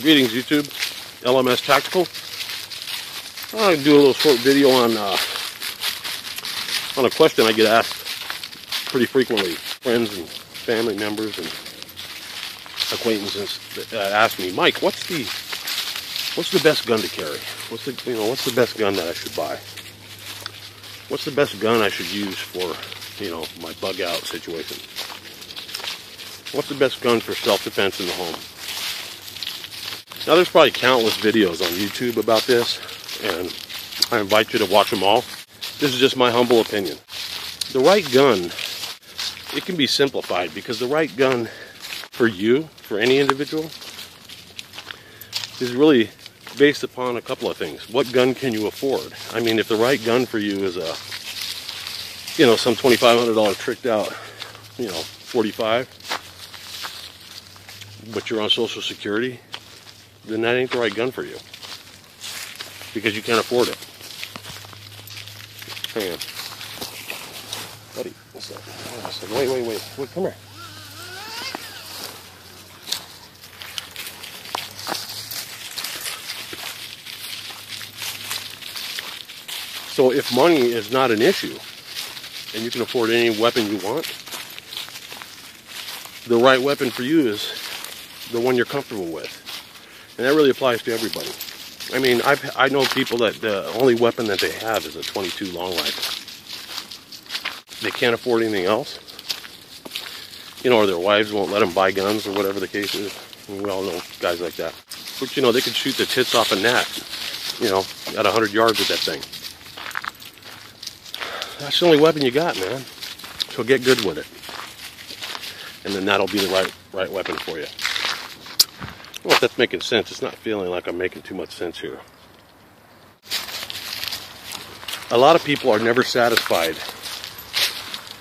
Greetings YouTube, LMS Tactical. I'm going to do a little short video on a question I get asked pretty frequently. Friends and family members and acquaintances that ask me, Mike, what's the best gun to carry? What's the best gun that I should buy? What's the best gun I should use for, my bug out situation? What's the best gun for self-defense in the home? Now, there's probably countless videos on YouTube about this, and I invite you to watch them all. This is just my humble opinion. The right gun, it can be simplified, because the right gun for you, for any individual, is really based upon a couple of things. What gun can you afford? I mean, if the right gun for you is some $2,500 tricked out, 45, but you're on Social Security, then that ain't the right gun for you, because you can't afford it. Hang on. Buddy, what's up? Wait, come here. So if money is not an issue, and you can afford any weapon you want, the right weapon for you is the one you're comfortable with. And that really applies to everybody. I mean, I know people that the only weapon that they have is a .22 long rifle. They can't afford anything else. Or their wives won't let them buy guns or whatever the case is. And we all know guys like that. But, they could shoot the tits off a gnat, at 100 yards with that thing. That's the only weapon you got, man. So get good with it. And then that'll be the right weapon for you. I don't know if that's making sense. It's not feeling like I'm making too much sense here. A lot of people are never satisfied.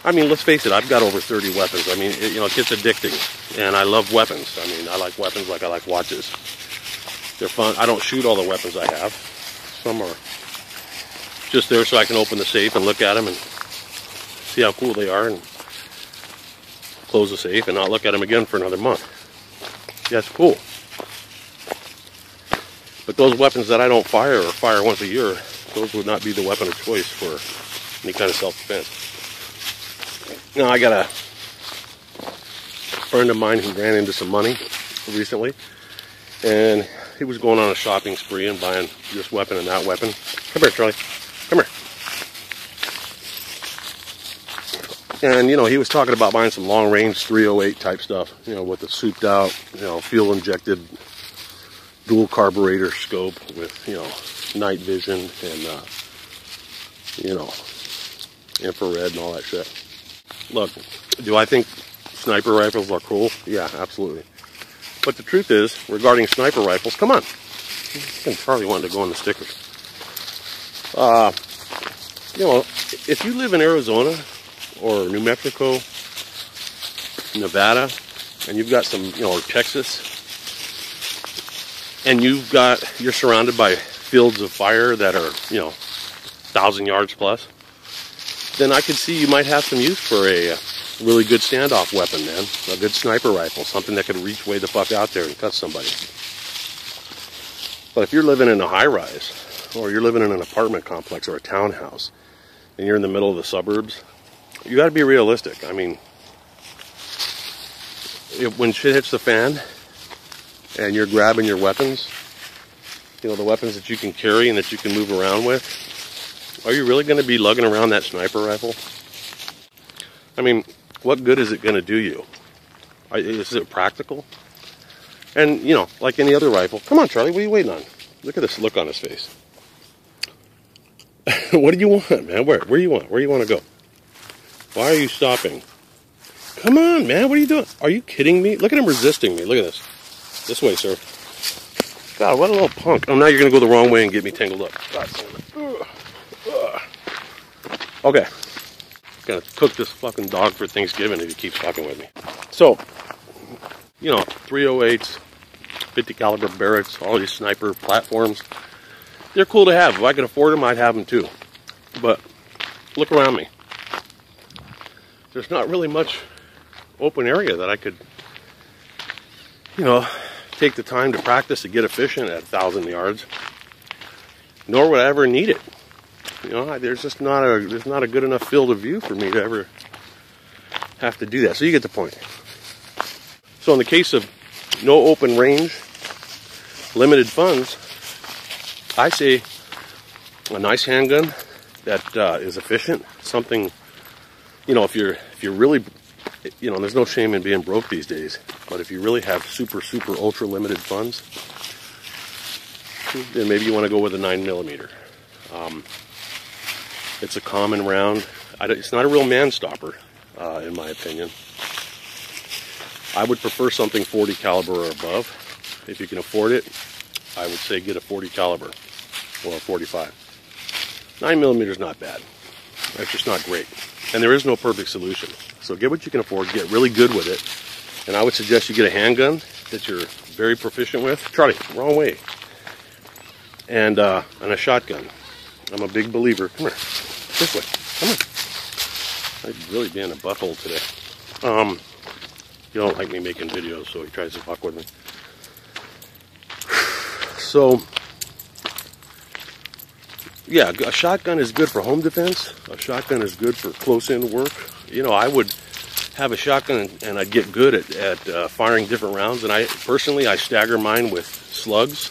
I mean, let's face it, I've got over 30 weapons. I mean, it gets addicting. And I love weapons. I mean, I like weapons like I like watches. They're fun. I don't shoot all the weapons I have. Some are just there so I can open the safe and look at them and see how cool they are and close the safe and not look at them again for another month. Yeah, it's cool. But those weapons that I don't fire or fire once a year, those would not be the weapon of choice for any kind of self-defense. Now, I got a friend of mine who ran into some money recently, and he was going on a shopping spree and buying this weapon and that weapon. Come here, Charlie. Come here. And, he was talking about buying some long-range .308 type stuff, with the souped out, fuel-injected dual carburetor scope with, night vision and, infrared and all that shit. Look, do I think sniper rifles are cool? Yeah, absolutely. But the truth is, regarding sniper rifles, come on. Charlie wanted to go on the stickers. If you live in Arizona or New Mexico, Nevada, and you've got some, or Texas, and you're surrounded by fields of fire that are, 1,000 yards plus, then I could see you might have some use for a really good standoff weapon, man. A good sniper rifle, something that could reach way the fuck out there and cut somebody. But if you're living in a high-rise, or you're living in an apartment complex or a townhouse, and you're in the middle of the suburbs, you got to be realistic. I mean, when shit hits the fan, and you're grabbing your weapons, the weapons that you can carry and that you can move around with, are you really going to be lugging around that sniper rifle? I mean, what good is it going to do you? Is it practical? And, like any other rifle, come on, Charlie, what are you waiting on? Look at this look on his face. What do you want, man? Where do you want? Where do you want to go? Why are you stopping? Come on, man. What are you doing? Are you kidding me? Look at him resisting me. Look at this. This way, sir. God, what a little punk. Oh, now you're going to go the wrong way and get me tangled up. God damn it. Okay. Gonna cook this fucking dog for Thanksgiving if he keeps fucking with me. So, 308s, 50 caliber Barretts, all these sniper platforms, they're cool to have. If I could afford them, I'd have them too. But look around me. There's not really much open area that I could, take the time to practice to get efficient at 1,000 yards, nor would I ever need it. You know, there's not a good enough field of view for me to ever have to do that. So you get the point. So in the case of no open range, limited funds, I say a nice handgun that is efficient. Something, you know, if you're really, you know, there's no shame in being broke these days. But if you really have super ultra limited funds, then maybe you want to go with a 9mm. It's a common round. It's not a real man stopper, in my opinion. I would prefer something 40 caliber or above. If you can afford it, I would say get a 40 caliber or a 45. 9mm is not bad. It's just not great. And there is no perfect solution. So get what you can afford, get really good with it. And I would suggest you get a handgun that you're very proficient with. Charlie, wrong way. And a shotgun. I'm a big believer. Come here. This way. Come on. I'm really being a butthole today. You don't like me making videos, so he tries to fuck with me. So, yeah, a shotgun is good for home defense. A shotgun is good for close-in work. You know, I would have a shotgun and I'd get good at firing different rounds. And I stagger mine with slugs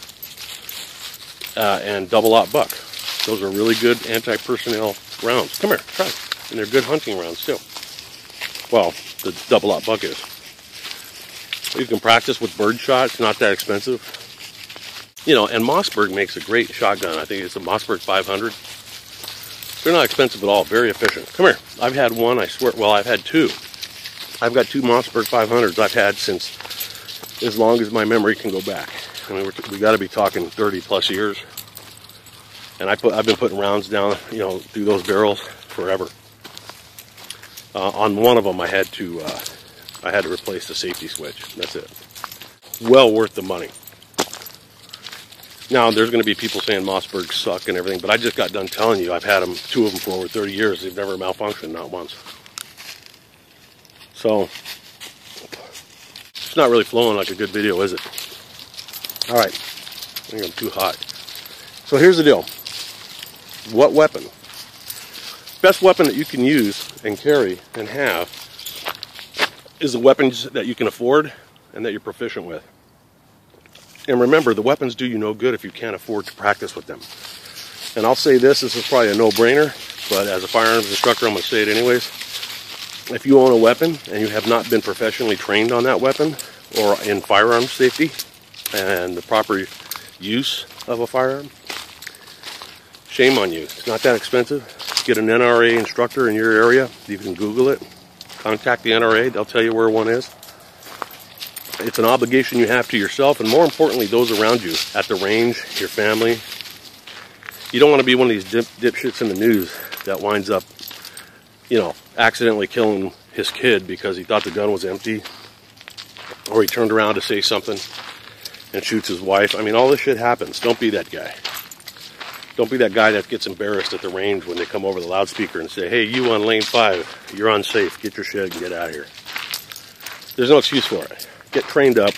and double-aught buck. Those are really good anti-personnel rounds. Come here, try it. And they're good hunting rounds too. Well, the double-aught buck is. You can practice with birdshot. It's not that expensive. You know, and Mossberg makes a great shotgun. I think it's a Mossberg 500. They're not expensive at all. Very efficient. Come here. I've had one, I swear. Well, I've had two. I've got two Mossberg 500s I've had since as long as my memory can go back. I mean, we got to be talking 30 plus years. And I've been putting rounds down, you know, through those barrels forever. On one of them, I had to replace the safety switch. That's it. Well worth the money. Now, there's going to be people saying Mossbergs suck and everything, but I just got done telling you I've had them, two of them for over 30 years. They've never malfunctioned, not once. So, it's not really flowing like a good video, is it? All right. I think I'm too hot. So here's the deal. What weapon? Best weapon that you can use and carry and have is the weapons that you can afford and that you're proficient with. And remember, the weapons do you no good if you can't afford to practice with them. And I'll say this is probably a no-brainer, but as a firearms instructor, I'm going to say it anyways. If you own a weapon and you have not been professionally trained on that weapon or in firearms safety and the proper use of a firearm, shame on you. It's not that expensive. Get an NRA instructor in your area. You can Google it. Contact the NRA. They'll tell you where one is. It's an obligation you have to yourself, and more importantly, those around you at the range, your family. You don't want to be one of these dipshits in the news that winds up, you know, accidentally killing his kid because he thought the gun was empty, or he turned around to say something and shoots his wife. I mean, all this shit happens. Don't be that guy. Don't be that guy that gets embarrassed at the range when they come over the loudspeaker and say, hey, you on lane 5, you're unsafe. Get your shit and get out of here. There's no excuse for it. Get trained up.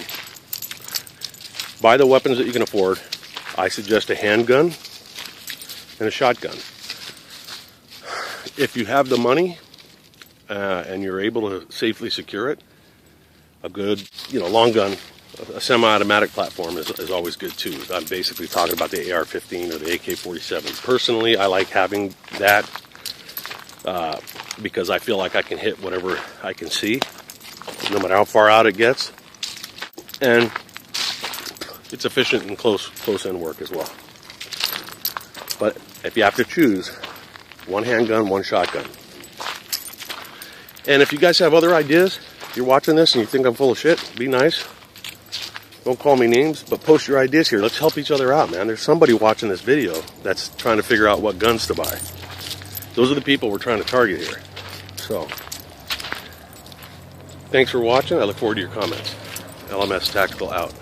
Buy the weapons that you can afford. I suggest a handgun and a shotgun. If you have the money and you're able to safely secure it, a good, you know, long gun, a semi-automatic platform is always good too. I'm basically talking about the AR-15 or the AK-47. Personally, I like having that because I feel like I can hit whatever I can see, no matter how far out it gets. And it's efficient in close-in work as well. But if you have to choose, one handgun, one shotgun. And if you guys have other ideas, if you're watching this and you think I'm full of shit, be nice. Don't call me names, but post your ideas here. Let's help each other out, man. There's somebody watching this video that's trying to figure out what guns to buy. Those are the people we're trying to target here. So, thanks for watching. I look forward to your comments. LMS Tactical out.